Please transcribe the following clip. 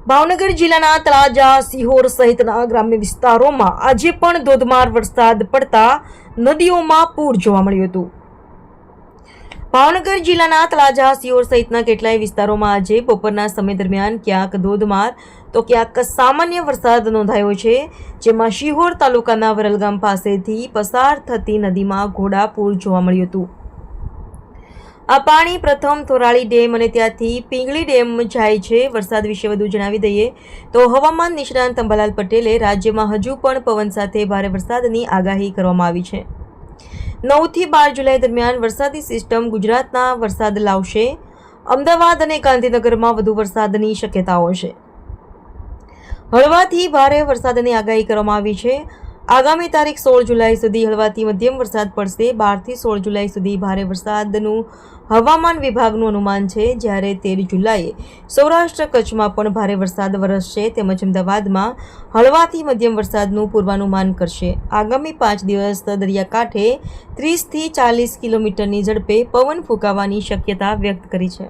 ભાવનગર જિલ્લાના તળાજા, સિહોર સહિતના ગ્રામ્ય વિસ્તારોમાં આજે પણ ધોધમાર વરસાદ પડતા નદીઓમાં પૂર જોવા મળ્યું હતું। ભાવનગર જિલ્લાના તળાજા, સિહોર સહિતના કેટલાય વિસ્તારોમાં આજે બપોરના સમય દરમિયાન ક્યાંક ધોધમાર તો ક્યાંક સામાન્ય વરસાદ નોંધાયો છે, જેમાં સિહોર તાલુકાના વરલગામ પાસેથી પસાર થતી નદીમાં ઘોડાપૂર જોવા મળ્યું હતું। આ પાણી પ્રથમ થોરાળી ડેમ અને ત્યાંથી પિંગળી ડેમ જાય છે। વરસાદ વિશે વધુ જણાવી દઈએ તો હવામાન નિષ્ણાંત અંબાલાલ પટેલે રાજ્યમાં હજુ પણ પવન સાથે ભારે વરસાદની આગાહી કરવામાં આવી છે। 9 થી 12 જુલાઈ દરમિયાન વરસાદી સિસ્ટમ ગુજરાતના વરસાદ લાવશે। અમદાવાદ અને ગાંધીનગરમાં વધુ વરસાદની શક્યતાઓ છે। હળવાથી ભારે વરસાદની આગાહી કરવામાં આવી છે। આગામી તારીખ 16 જુલાઈ સુધી હળવાથી મધ્યમ વરસાદ પડશે। 12 થી 16 જુલાઈ સુધી ભારે વરસાદનું હવામાન વિભાગનું અનુમાન છે, જ્યારે 13 જુલાઈએ સૌરાષ્ટ્ર કચ્છમાં પણ ભારે વરસાદ વરસશે, તેમજ અમદાવાદમાં હળવાથી મધ્યમ વરસાદનું પૂર્વાનુમાન કરશે। આગામી 5 દિવસ દરિયાકાંઠે 30 થી 40 કિલોમીટરની ઝડપે પવન ફૂંકાવાની શક્યતા વ્યક્ત કરી છે।